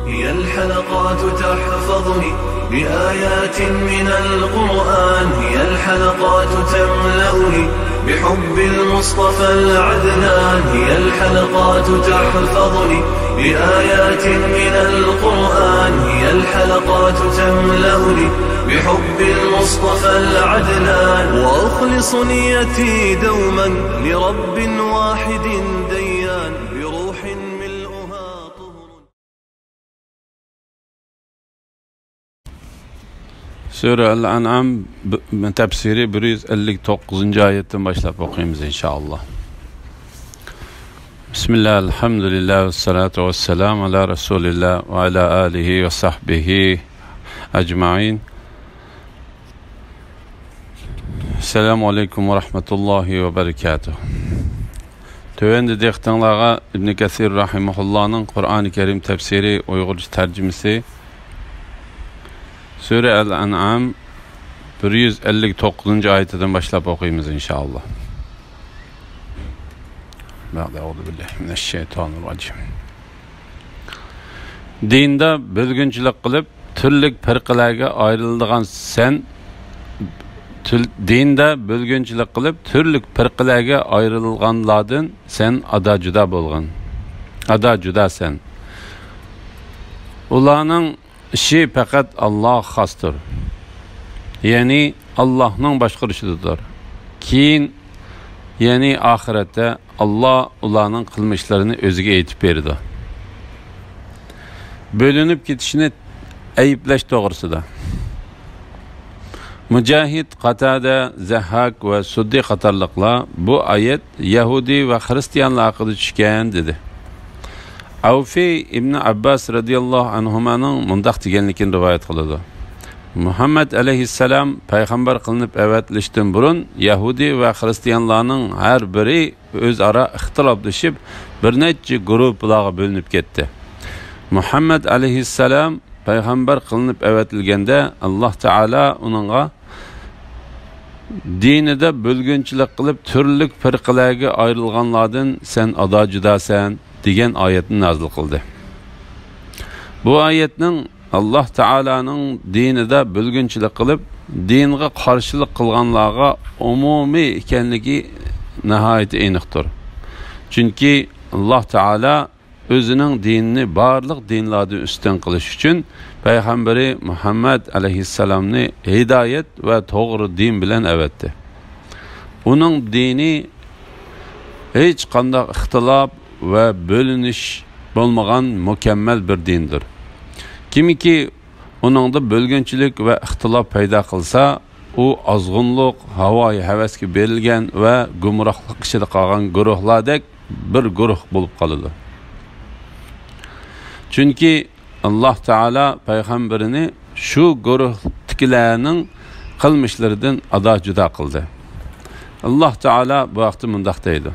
هي الحلقات تحفظني بآيات من القرآن، هي الحلقات تملأني بحب المصطفى العدنان، هي الحلقات تحفظني بآيات من القرآن، هي الحلقات تملأني بحب المصطفى العدنان، وأخلص نيتي دوما لرب واحد ديان بروح ملؤها طهر. Sure Al-An'am tefsiri 159. ayetten başlayıp okuyayım inşallah. Bismillah, elhamdülillah, ve salatu ve selamu ala Resulillah ve ala alihi ve sahbihi ecma'in. Selamu aleyküm ve rahmetullahi ve berekatuhu. Tövende dehtanlağa İbn Kesir rahimahullah'ın Kur'an-ı Kerim tefsiri Uygurca tercümesi Sure El-An'am 159. ayetinden başlayıp okuyayım inşallah. Euzubillahimineşşeytanirracim. Dinde bölgünçülük kılıp türlük firqalarga ayrıldıgan sen dinde bölgünçülük kılıp türlük firqalarga ayrılganlardan sen ada juda bolgan. Ada juda sen. Ularning işi fakat Allah xastır. Yani Allah'ın başquruşudur. Keyin yani ahirette Allah ularning qilmishlarini o'ziga aytib berdi. Bölünüp ketishini ayıplash to'g'risida. Mujahid, Qatada, Zahhak ve Suddi qatorliqlar bu ayet Yahudi ve Hristiyanlar haqida tushgan dedi. Avfi İbn Abbas radıyallahu anhumanın mundaq deganligini rivoyat qiladi. Muhammed aleyhisselam payg'ambar qilinib avatilishdan burun Yahudi ve Hristiyanlarning har biri o'zaro ixtiloflashib bir necha guruhlarga bo'linib ketdi. Muhammed aleyhisselam payg'ambar qilinib avatilganda Alloh taolo uningga dinida bo'lgunchilik qilib turli firqalarga ayrilganlardan sen ado judasan degan oyatni nazil qildi. Bu oyatning Alloh taolaning dinida bo'lgunchilik qilib dinga qarshilik qilganlarga umumiy ekanligi nihoyat aniqdir. Chunki Alloh taolo o'zining dinini barliq dinlardan ustun qilish uchun payg'ambari Muhammad alayhissalomni hidoyat va to'g'ri din bilan avatdi. Uning dini hech qanday ixtilof ve bölünüş olmagan mükemmel bir dindir. Kimiki onunda bölgünçülük ve ixtilof payda kılsa, o azgınlık, havai hevesке berilgen ve gumrohlik içinde kalgan guruhlardek bir guruh bulup kalıdı. Çünkü Allah Teala peygamberini şu guruhtikilerinin kılmışlarından ada juda kıldı. Allah Teala bu vakti mundaqdaydı.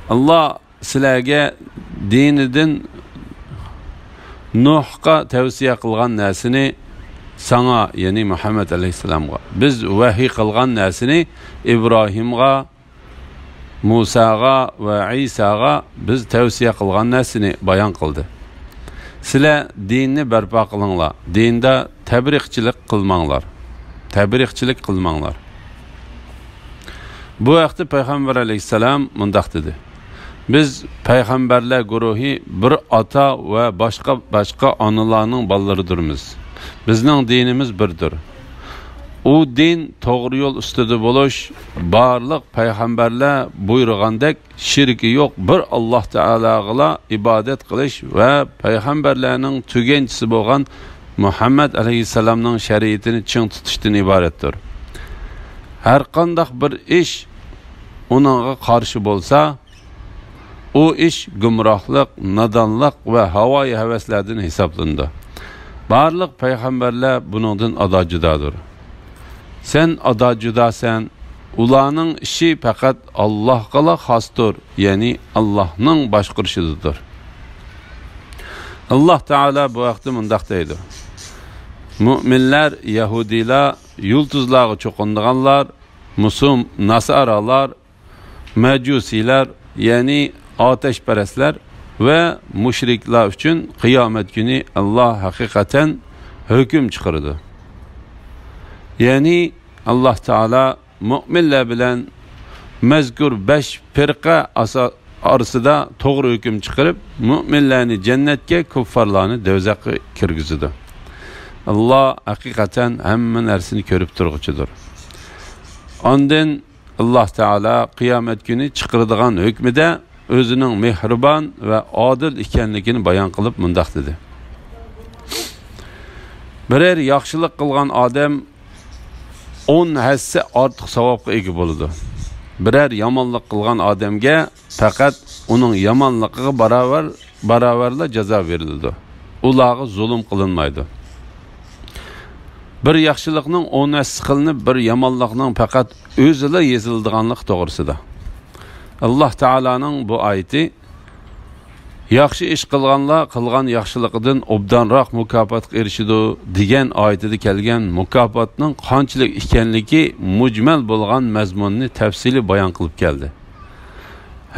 Allah sizlarga dinidan Nuhga tavsiya qilgan narsani sana, yani Muhammed aleyhisselamga, biz vahiy qilgan narsani İbrahimga, Musaga ve İsa'ga biz tavsiya qilgan narsani bayon qildi. Sizlar dinni barpo qilinglar, dinda tabriqchilik qilmanglar. Tabriqchilik qilmanglar. Bu vaqtda payg'ambar aleyhisselam mundaq dedi. Biz peygamberler guruhi bir ata ve başka analarning balalarıdırmiz. Bizning dinimiz birdir. O din to'g'ri yo'l ustida bo'lish, barliq peygamberler buyurgandek shirki yo'q bir Alloh taologa ibodat qilish ve peygamberlerning tugenchisi bo'lgan Muhammed aleyhisselamning shariatini ching tutishdan iboratdir. Her qanday bir ish onunğa qarshi bo'lsa, o iş gumrohlik, nadanlık ve havai heveslerden hesaplandı. Barliq peygamberler bunundan ada judadır. Sen ada judasan, ularning işi fakat Allah'a xasdır, yani Allah'ның başquruşudur. Allah Teala bu vaqtda mundaq deydi. Müminler, Yahudiler, yıldızları çokunduğanlar, Musum, Nasaralar, Mecusiler, yani ateşperestler ve müşrikler için kıyamet günü Allah hakikaten hüküm çıkardı. Yani Allah Teala müminler bilen mezkur 5 firqa arasında doğru hüküm çıkarıp müminlerini cennetke, kuffarlarını dozaqqa kirgizdi. Allah hakikaten hemen narsani ko'rib turg'uchidir. Ondan Allah Teala kıyamet günü çıkardıgan hükmüde özünün mehribon ve adil ekanligini bayon qilib mundaq dedi. Birer yaxshilik qilgan odam 10 hassa ortiq savobga ega bo'ladi. Birer yomonlik qilgan odamga faqat uning yomonligiga barobarla jazo beriladi. Ularga zulm qilinmaydi. Bir yaxshilikning 10 hassa qilinib, bir yomonlikning faqat o'zila yezildiganlik to'g'risida. Allah Teala'nın bu ayeti yaxshi ish qilganlar qilgan yaxshiligidan obdanroq mukofotga erishadi degan oyatida kelgan mukofotning qanchalik ekanligi mujmal bo'lgan mazmunni tafsili bayon qilib keldi.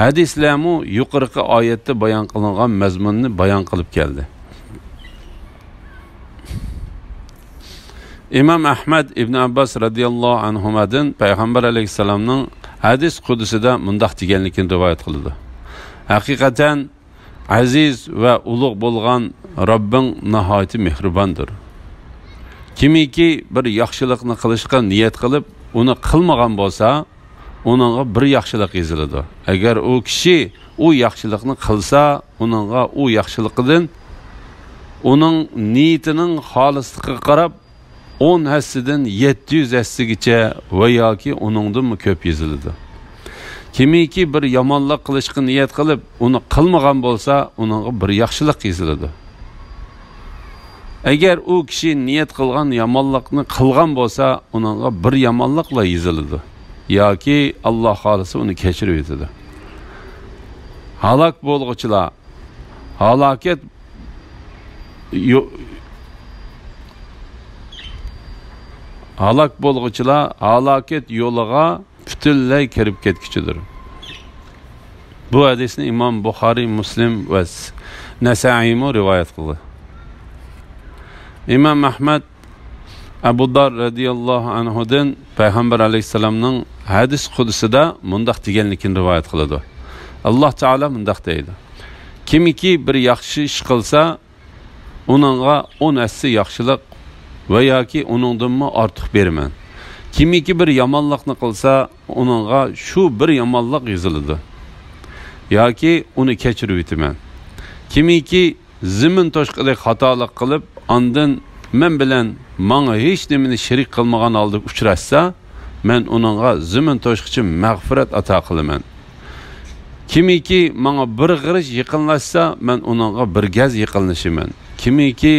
Hadislarmu yuqorqi oyatda bayon qilingan mazmunni bayon qilib keldi. İmam Ahmad ibn Abbas radıyallahu anhumadan Peygamber aleyhisselamның hadis qudusida mundaq deganligini rivoyat qildi. Haqiqatan aziz ve ulug' bo'lgan Robbing nihoyat mehribondir. Kimiki bir yaxshilikni qilishga niyat qilib, uni qilmagan bo'lsa, uningga bir yaxshilik yoziladi. Agar u kishi u yaxshilikni qilsa, uningga u yaxshiligidan uning niyatining xolisligiga qarab 10 hassidan 700 hassigacha va yoki uningdan ko'p yoziladi. Kimiki bir yomonlik qilishga niyat qilib, uni qilmagan bo'lsa, uningga bir yaxshilik yoziladi. Agar u kishi niyat qilgan yomonlikni qilgan bo'lsa, uningga bir yomonlikla yoziladi. Yoki Alloh xolisi uni kechirib yetadi. Halok bo'lg'uchilar halokat halok bo'lg'uchilar halokat yo'liga butunlay kirib ketkichidir. Bu hadisni İmam Buxoriy, Muslim ve Nasa'iy rivoyat qildi. İmam Ahmad Abu Dar radıyallahu anhudan Peygamber aleyhisselamның hadis qudusida mundaq deganligini rivoyat qiladi. Allah Teala mundaq deydi. Kimiki bir yaxshi ish qilsa, uningga 10 assi yaxshilik ve yoki uningdanmi ortiq beraman. Kimiki bir yomonlikni qilsa, uningga shu bir yomonlik yoziladi. Yoki uni kechirib yetaman. Kimiki zimin toshqidek xatolik qilib, ondan men bilan menga hech nimani shirik qilmagan holda uchrashsa, men uningga zimin toshqichi mag'firat ato qilaman. Kimiki menga bir g'irish yaqinlashsa, men uningga bir gaz yaqinlashaman. Kimiki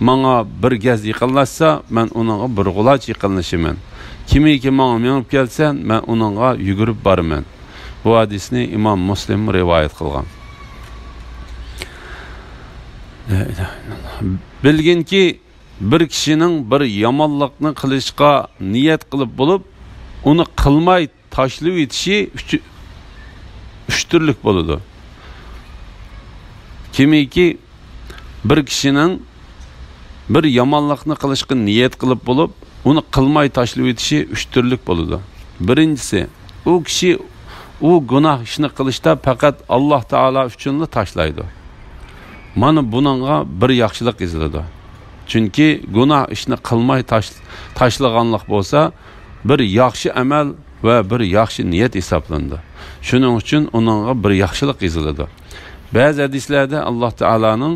menga bir gaz yaqinlashsa, men uningga bir g'uloch yaqinlashaman. Kimiki menga minib kelsa, men uningga yugurib boraman. Bu hadisni İmam Muslim rivoyat qilgan. Bilginki bir kishining bir yomonlikni qilishga niyat qilib bo'lib, uni qilmay tashlab yetishi uch turlik bo'ladi. Kimiki bir kishining bir yomonlikni qilishga niyat qilib bo'lib, uni qilmay tashlab yetishi uch turlik bo'ladi. Birinchisi, u kishi u gunoh ishni qilishda faqat Alloh taolo uchunla tashlaydi. Mana buningga bir yaxshilik yoziladi. Chunki gunoh ishni qilmay tashlaganlik bo'lsa, bir yaxshi amal va bir yaxshi niyat hisoblandi. Shuning uchun uningga bir yaxshilik yoziladi. Ba'zi hadislarda Alloh taolaning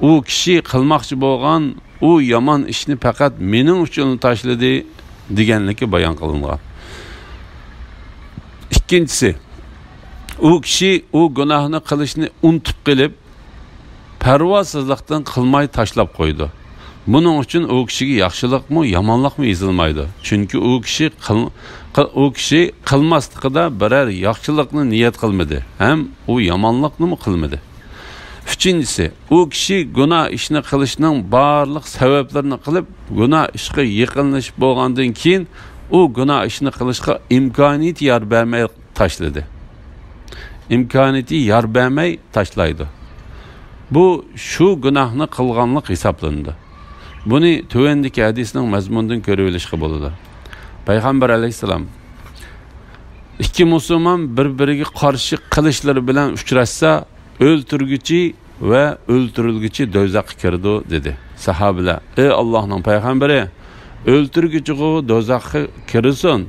u kishi qilmoqchi bo'lgan u yomon ishni faqat mening uchun tashladi deganligi bayon qilingan. İkincisi, u kishi u gunohni qilishni unutib qilib, parvosizlikdan qilmay tashlab qo'ydi. Buning uchun u kishiga yaxshilikmi, yomonlikmi yozilmaydi. Chunki u kishi qilmasligida biror yaxshilikni niyat qilmadi, ham u yomonlikni qilmadi. Üçüncüsü, u kishi gunoh ishni qilishning barliq sabablarini qilib, gunoh ishga yaqinlashib bo'lgandan keyin u gunoh ishni qilishga imkoniyat yor bermay tashladi. imkoniyati yar bermay tashlaydi. Bu shu gunohni qilganlik hisoblandi. Buni tuvandagi hadisning mazmunidan ko'rib olishga bo'ladi. Payg'ambar alayhisalom ikki musulmon bir-biriga qarshi qilishlari bilan uchrashsa, o'ltirguchi va o'ltirilguchi do'zaxga kirdi dedi. Sahobalar: "Ey Allohning payg'ambari, o'ltirguchi do'zaxga kirsin.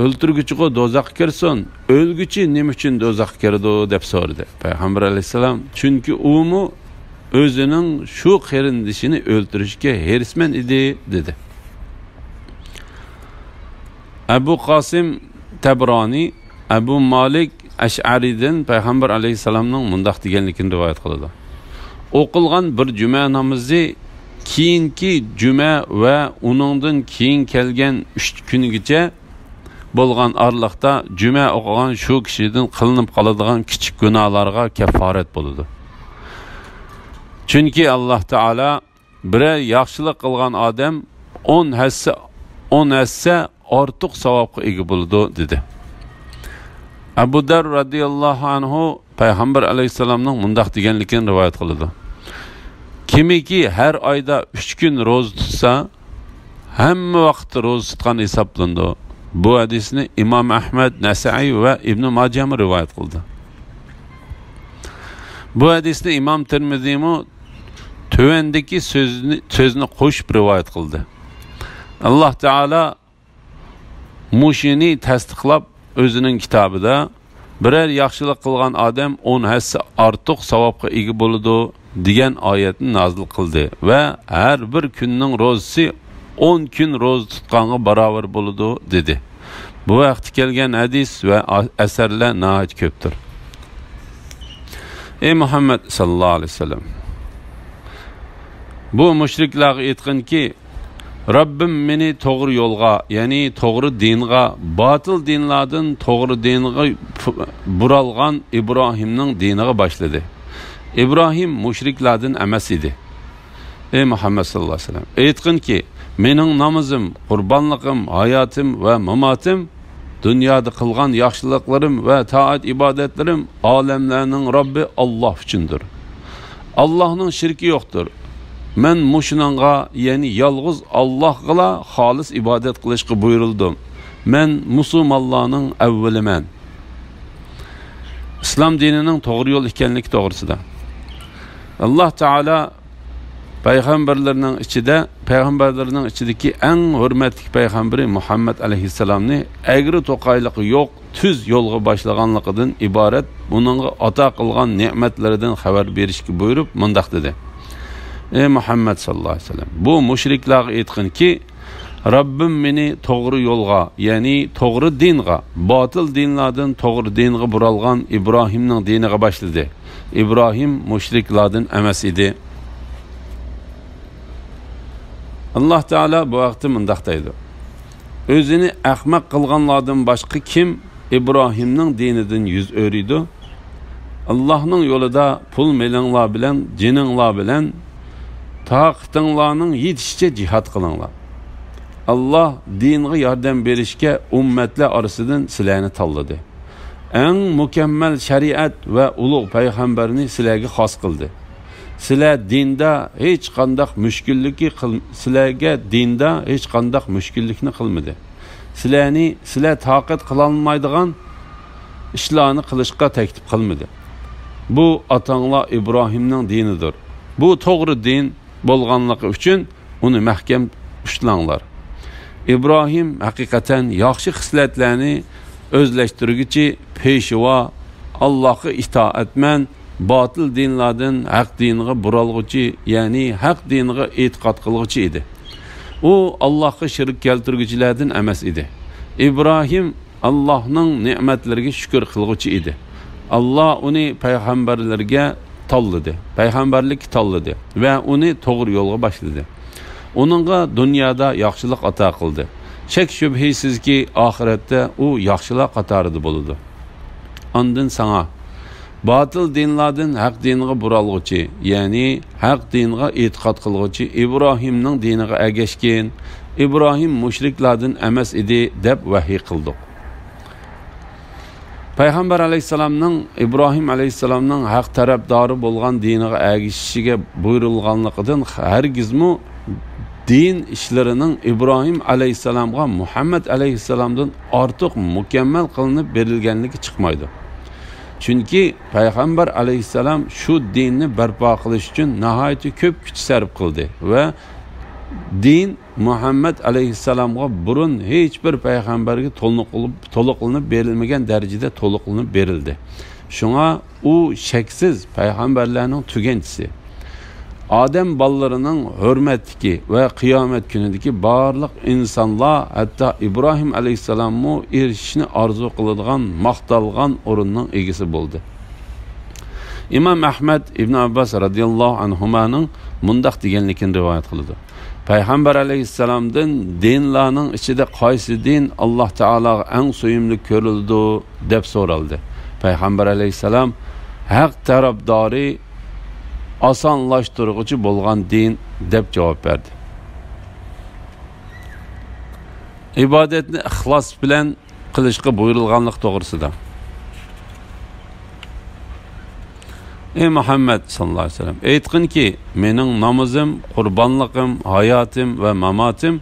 O'ltirguchi do'zaxga kirsin. O'lguchi nima uchun do'zaxga kirdi?" deb so'radi. Payg'ambar alayhisalom: "Chunki u o'zining shu qarindishini o'ltirishga hirsman edi" dedi. Abu Qasim Tabrani Abu Malik Ash'aridan Payg'ambar alayhisalomning mundaq deganligini rivoyat qiladi. O'qilgan bir juma namozi keyingi juma va uningdan keyin kelgan 3 kungacha bo'lgan oraliqda juma o'qigan shu kishidan qilinib qoladigan kichik gunohlarga kafforat bo'ladi. Chunki Alloh taolo biror yaxshilik qilgan odam 10 hassa ortiq savobga ega bo'ladi dedi. Abu Dar radhiyallohu anhu Payg'ambar alayhisalomning mundaq deganligini rivoyat qiladi. Kimiki har oyda 3 kun roza tutsa, hamma vaqt roza tutgan hisoblandi. Bu hadisni Imom Ahmad, Nasai va Ibn Majah rivoyat qildi. Bu hadisni Imom Tirmiziy tuvandagi so'zni qo'shib rivoyat qildi. Alloh taolo mushini tasdiqlab o'zining kitobida biror yaxshilik qilgan odam 10 hassa ortiq savobga ega bo'ladi degan oyatni nozil qildi va har bir kunning ro'zasi 10 kun ro'za tutganga barobar bo'ladi dedi. Bu vaqtda kelgan hadis va asarlar nihoyat ko'pdir. Ey Muhammad sallallohu alayhi vasallam, bu mushriklarga aytqinki, Rabbim meni to'g'ri yo'lga, ya'ni to'g'ri dinga, botil dinlardan to'g'ri dinga buralgan Ibrohimning diniga boshladi. Ibrohim mushriklardan emas edi. Ey Muhammad sallallohu alayhi vasallam, aytqinki, mening namozim, qurbonligim, hayotim va mamatim, dunyoda qilgan yaxshiliklarim va taat ibodatlarim olamlarning Robbi Alloh uchundir. Allohning shirki yo'qdir. Men mushunanga, ya'ni yolg'iz Allohga xolis ibodat qilishga buyurildim. Men musulmonlarning avvaliman. Islom dinining to'g'ri yo'l ekanligi to'g'risida Alloh taolo payg'ambarlarning ichidagi eng hurmatli payg'ambari Muhammad alayhisalomni agri to'qayliqi yo'q tuz yo'lga boshlaganligidan iborat uningga ato qilgan ne'matlaridan xabar berishga buyurib mundaq dedi. Ey Muhammad sallallohu alayhi vasallam, bu mushriklarga aytqinki, Rabbim meni to'g'ri yo'lga, ya'ni to'g'ri dinga, botil dinlardan to'g'ri dinga buralgan Ibrohimning diniga boshladi. Ibrohim mushriklardan emas edi. Alloh taolo bu vaqtda mundaq deydi. O'zini ahmoq qilganlardan boshqa kim Ibrohimning dinidan yuz o'riydi? Allohning yo'lida pul melinglar bilan, jininglar bilan taqatinglarning yetishicha jihad qilinglar. Allah dinga yordam berishga ummatlar orasidan sizlarni tanladi. Eng mukammal shariat va ulug' payg'ambarni sizlarga xos qildi. Sizlar dinda hech qanday mushkullikni qilmadi. Sizlar taqat qila olmaydigan ishlarni qilishga taklif qilmadi. Bu atanglar Ibrohimning dinidir. Bu to'g'ri din bo'lganligi uchun uni mahkam ushlanglar. İbrahim haqiqatan yaxshi xislatlarni o'zlashtirguchi peshvo, Allohga itoatman, botil dinlardan haq diniga buralg'uchi, ya'ni haq diniga e'tiqod qilg'uchi edi. U Allohga shirk keltirguchilardan emas edi. İbrahim Allohning ne'matlariga shukr qilg'uchi edi. Alloh uni payg'ambarlik tanladi va uni to'g'ri yo'lga boshladi. Onunğa dünyada yaxşılıq ata qıldı. Şək şübhəsiz ki, ahirətdə o yaxşılıq qatarıdı boludu. Andın sana, batıl dinlardan haq diniga buralğuchi, yani haq diniga etiqad qılğuchi İbrahimning diniga ergashgan, İbrahim müşriklardan emas idi deb vahiy qildik. Peygamber aleyhisselamның İbrahim aleyhisselamның haq tarafdori bo'lgan diniga ergishishiga buyurilganligidan hargizmi din ishlarining İbrahim aleyhisselamga Muhammed aleyhisselamdan ortiq mukammal qilinib berilganligi chiqmaydi. Chunki Peygamber aleyhisselam shu dinni barpo qilish uchun nihoyatda ko'p kuch sarf qildi va din Muhammed aleyhisselamga burun hech bir payg'ambarga to'liqlanib berilmagan darajada to'liqlanib berildi. Shunga u shaksiz payg'ambarlarning tuganchisi. Adem ballarının hürmetdiki ve kıyamet günündeki barlıq insanlar, hatta İbrahim aleyhisselam'ı erişini arzu kılıdığan, maqtalğan orunun egisi buldu. İmam Ahmed İbn Abbas radiyallahu anhumanın mundaq deganligini rivayet kılıdı. Peygamber aleyhisselam'dan dinlarının içinde qaysi din Allah Teala en soyumlu görüldü deb soraldı. Peygamber aleyhisselam haq tarafdori asonlashtiruvchi bo'lgan din deb javob berdi. Ibodatni ixlos bilan qilishga buyurilganlik to'g'risida. Ey Muhammed sallallohu alayhi vasallam, aytqinki, mening namozim, qurbonliqim, hayotim va mamatim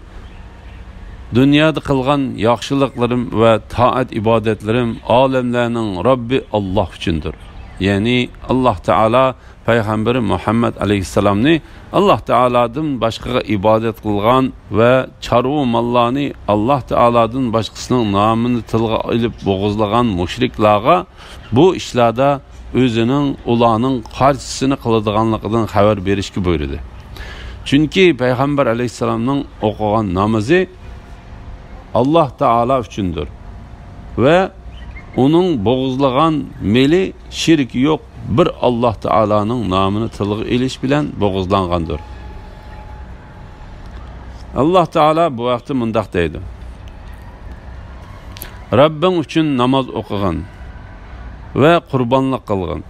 dunyoda qilgan yaxshiliklarim va taat ibodatlarim olamlarning Robbi Alloh uchundir. Ya'ni Alloh Taala Peygamberi Muhammed aleyhisselamni Allah Teala'dan başka ibadet kılgan ve çarvu mallarını Allah Teala'dan başkasının namını tılga ilip boğuzlagan müşriklarga bu işlerde özünün ulanın karşısını kılıdığanlıqdan haber verişki buyurdu. Çünkü Peygamber aleyhisselamның okugan namazı Allah Teala üçündür ve onun boğuzlagan meli şirki yok. Bir Allah Teala'nın namını tılgı iliş bilen boğuzlangandır. Allah Teala bu vakti mundaq deydi. Rabbin üçün namaz okuğun ve kurbanlık kılgın.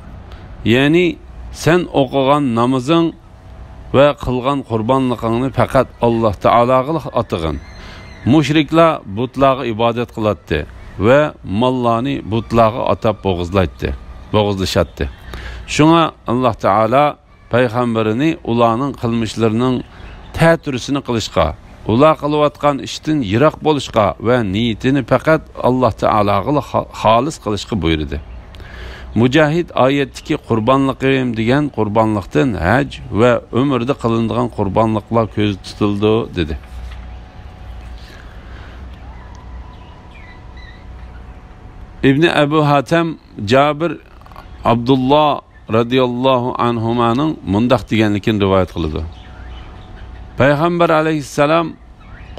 Yani sen okuğun namazın ve kılgan kurbanlıkını fakat Allah Teala'ya atığın. Müşrikler butlağı ibadet kılattı ve mallarını butlağı atab boğuzlaşattı. Şuna Allah Teala peygamberini ulanın kılmışlarının tətürüsünü kılışqa, ula kılıvatkan iştin yirak bolışqa ve niyetini fakat Allah Teala'ya halis kılışqa buyurdu. Mücahid ayetteki kurbanlıqım degan kurbanlıqdan hac ve ömürde kılındığın kurbanlıqlar köz tutuldu dedi. İbni Ebu Hatem Cabir Abdullah radiyallahu anhumanın mundaq deganligini rivayet qildi. Peygamber aleyhisselam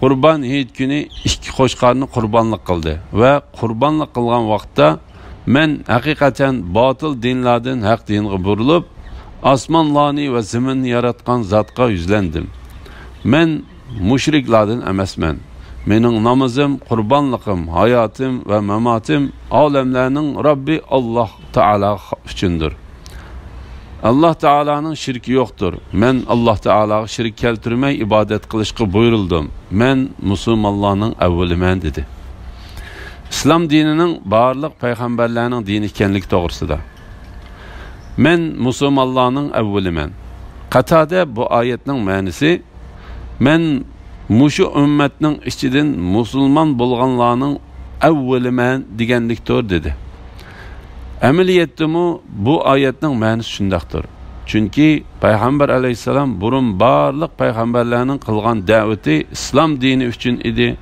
Qurban hayit günü ikki qo'shqarni qurbonlik qildi ve qurbonlik qilgan vaqtda men haqiqatan batıl dinlardan haq dinga burilib, osmonlarni va zaminni yaratgan zotga yuzlandim. Men mushriklardan emasman. Mening namazım, qurbonliqim, hayotim ve mamatim olamlarning Robbi Allah Teala uchundir. Allah Teala'nın şirki yoktur. Men Allah Teala'ya şirk keltirmey ibadet qilishga buyurildim. Men musulmonlarning avvaliman dedi. İslam dininin barliq peygamberlerinin dini ekanligi to'g'risida. Men musulmonlarning avvaliman. Qatada bu oyatning ma'nosi men mushu ummatning ichidan musulmon bo'lganlarning avvaliman deganlikdir dedi. Amaliyotda bu oyatning ma'nosi shundaqdir. Chunki Peygamber aleyhisselam burun barliq peygamberlarning qilgan da'vati islom dini uchun edi.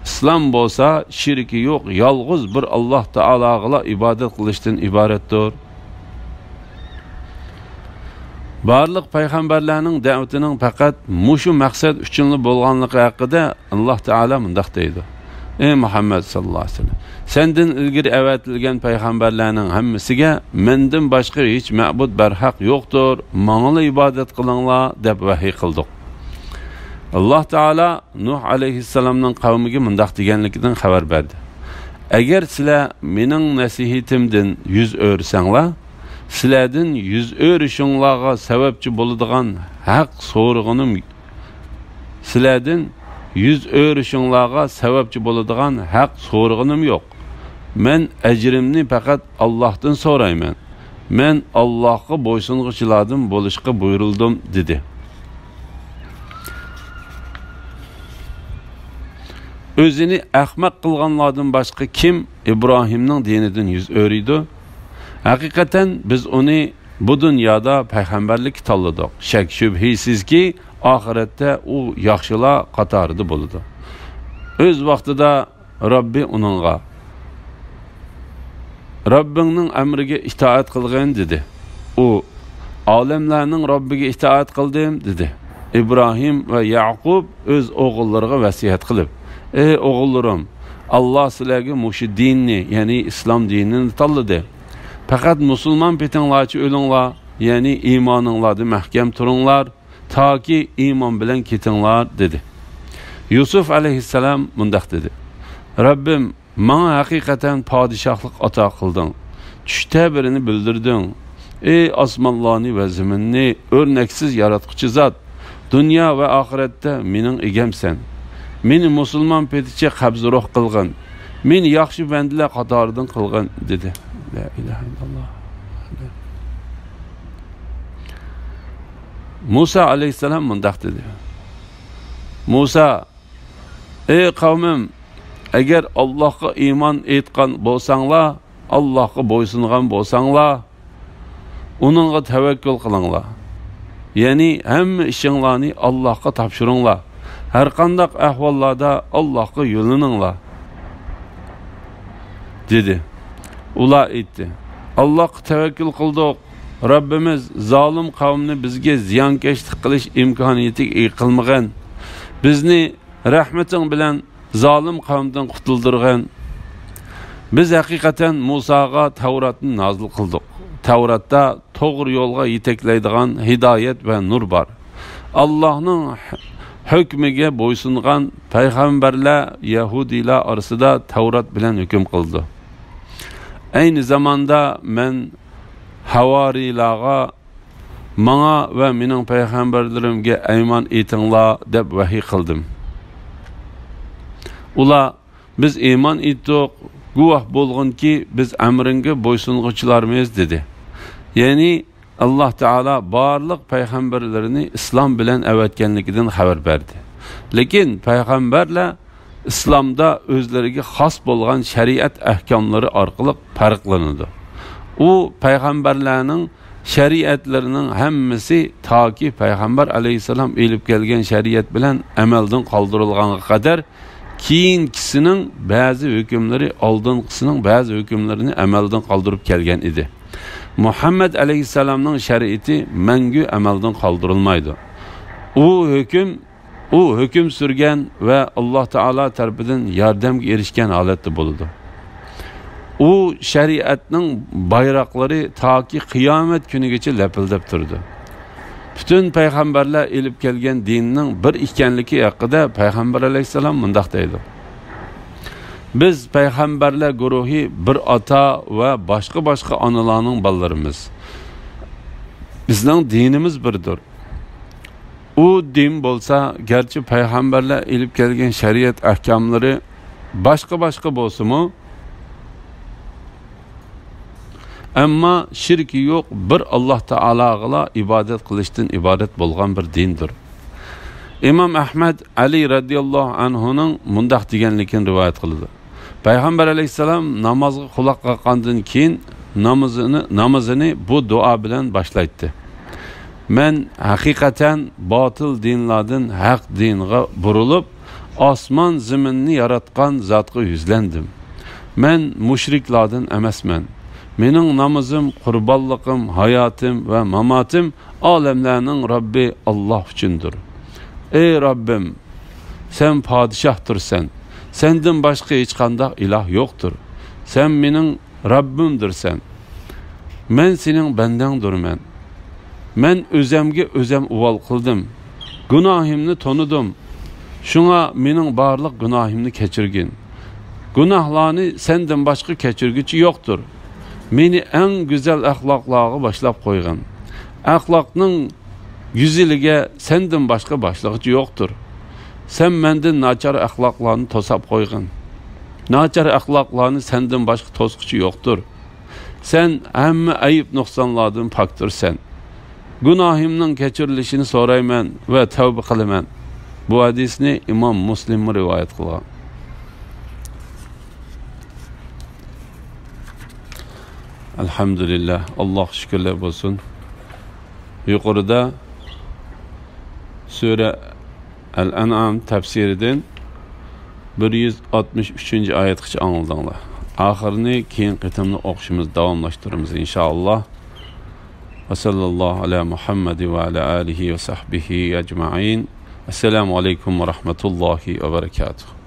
İslam bo'lsa shirki yo'q, yolg'iz bir Allah Teala'ga ibodat qilishdan iboratdir. Barliq peygamberlarning da'vatining faqat mushu maqsad uchun bo'lganligi haqida Allah Teala mundaq deydi. Ey Muhammed sallallahu aleyhi ve sellem, senden ilgiri avatilgan peygamberlarning hammasiga mendan boshqa hech ma'bud barhaq yo'qdir, menga ibodat qilinglar deb vahiy qildik. Allah Teala Nuh aleyhisselamning qavmiga mundaq deganligidan xabar berdi. Agar sizlar mening nasihatimdan yuz o'rsanglar, sizlardan yuz o'rishinglarga sababchi bo'ladigan haq so'rg'inim sizlardan yüz örüşünlağa sebepçi boladigan haq so'rg'inim yo'q. men ecrimni faqat Allah'tan so'rayman. Men Allah'a bo'ysunguchilardan bo'lishga buyurildim dedi. Özünü ahmaq qilganlardan başqa kim İbrahimning dinidan yüz o'riydi? Haqiqatan biz onu bu dunyoda payg'ambarlik tanladik. Shak shubhisizki oxiratda u yaxshilar qatorida bo'ladi. O'z vaqtida Robbi uningga Robbingning amriga itoat qilgan dedi. U olamlarning Robbiga itoat qildim dedi. İbrahim ve Yaqub öz o'g'illariga vasiyat qilib, ey o'g'illarim, Allah sizlarga mushu dinni, ya'ni islom dinini tanladi. Faqat musulmon petinglarcha o'linglar, ya'ni iymoninglarda mahkam turinglar, toki iymon bilan ketinglar dedi. Yusuf alayhissalom mundaq dedi. Rabbim, bana haqiqatan podshohlik ato qilding. Tushda birini bildirding. Ey osmonlarni va zaminni o'rnaksiz yaratquchi zot, dunyo va oxiratda mening egamsan. Meni musulmon peticha qabz ruh qilgin. Meni yaxshi bandalar qatoridan qilgin dedi. La ilaha illalloh. Musa alayhissalom mundaq dedi. Musa, ey qavmim, agar Allohga iymon etgan bo'lsanglar, Allohga bo'ysungan bo'lsanglar, uningga tavakkul qilinglar. Ya'ni hamma ishinglarni Allohga topshiringlar. Her qandaq ahvollarda Allohga yo'lininglar dedi. Ular aytdi. Allohga tavakkul qildik. Rabbimiz zolim qavmni bizga ziyonkashlik qilish imkoniyatiga qilmagan. Bizni rahmating bilan zolim qavmdan qutuldirgan. Biz haqiqatan Musaga Tavratni nozil qildik. Tavratda to'g'ri yo'lga yetaklaydigan hidoyat va nur bor. Allohning hükmüge boysungan peygamberler Yahudiler arasında Tavrat bilen hüküm kıldı. Aynı zamanda men havarilaga bana ve mening peygamberlerimge iman etinglar deb vahiy qildim. Ular biz iman etdik, guvoh bo'lgin ki biz amringa boysunguchilarmiz dedi. Yani Allah Teala barlıq peygamberlerini İslam bilen evetkenlikinden haber verdi. Lekin peygamberler İslamda özlerine has bolgan şeriat ahkamları arqılıq farqlanıdı. O peygamberlerinin şeriatlarının hemmisi ta ki Peygamber aleyhisselam elip gelgen şeriat bilen emelden kaldırılğana kadar keyingisinin bazı hükümleri aldığınkisinin bazı hükümlerini emelden kaldırıp gelgen idi. Muhammed aleyhisselamның şeriati мәңгі əməldən qaldırılmaydı. O hüküm sürgen ve Allah Teala tərəfindən yardımga erişken halatda buludu. O şeriatның bayraqları ta ki kıyamet günügacha lapildab turdi. Bütün peygamberler elib kelgan dinning bir ekanligi haqida Peygamber aleyhisselam mundaq deydi. Biz peygamberler guruhi bir ata ve başka analarning balalarimiz. Bizning dinimiz birdir. O din bo'lsa, gerçi peygamberler elib kelgan şeriat ahkamlari başka bo'lsa-mu, amma shirki yo'q bir Allah Taolaga ibadet qilishdan ibadet bo'lgan bir dindir. İmam Ahmed Ali radıyallahu anhu'nun mundaq deganligini rivoyat qildi. Peygamber aleyhisselam namazga quloq qoqqandan keyin namazını bu dua bilan boshlaydi. Men haqiqatan botil dinlardan haq dinga burilib, osmon zaminni yaratgan zotga yuzlandim. Men mushriklardan emasman. Mening namazım, qurbolligim, hayotim va mamatim olamlarning Robbi Allah uchundir. Ey Rabbim, sen padişahdirsan. Senden başka hiç qandaq ilah yoktur. Sen mening Rabbimdirsan. Men sening bandangdirman. Men özemge özem uval qildim. Günahimni tonudim. Şuna mening barliq günahimni kechirgin. Günahlarni senden başka kechirguchi yoktur. Meni en güzel ahlaklarga başlap qo'ygin. Ahlakning yüziliga senden başka başlagıcı yoktur. Sen menden nachar ahlaklarni tosab qo'ygin. Nachar axloqlarni senden başqa to'squchi yo'qdir. Sen hamma ayib nuqsonlardan pokdirsan. Gunohimning kechirilishini so'rayman va tavba qilaman. Bu hadisni Imom Muslim rivoyat qilgan. Elhamdülillah. Allah şükürler olsun. Yuqorida Sure Al-An'am tefsirinden 163. ayetgacha anladinglar. Oxirini keyin qitimni o'qishimiz davomlashtiramiz inshaalloh. Va sallallohu ala Muhammad va ala alihi va sahbihi ajma'in. Assalomu alaykum va rahmatullohi va barakatuh.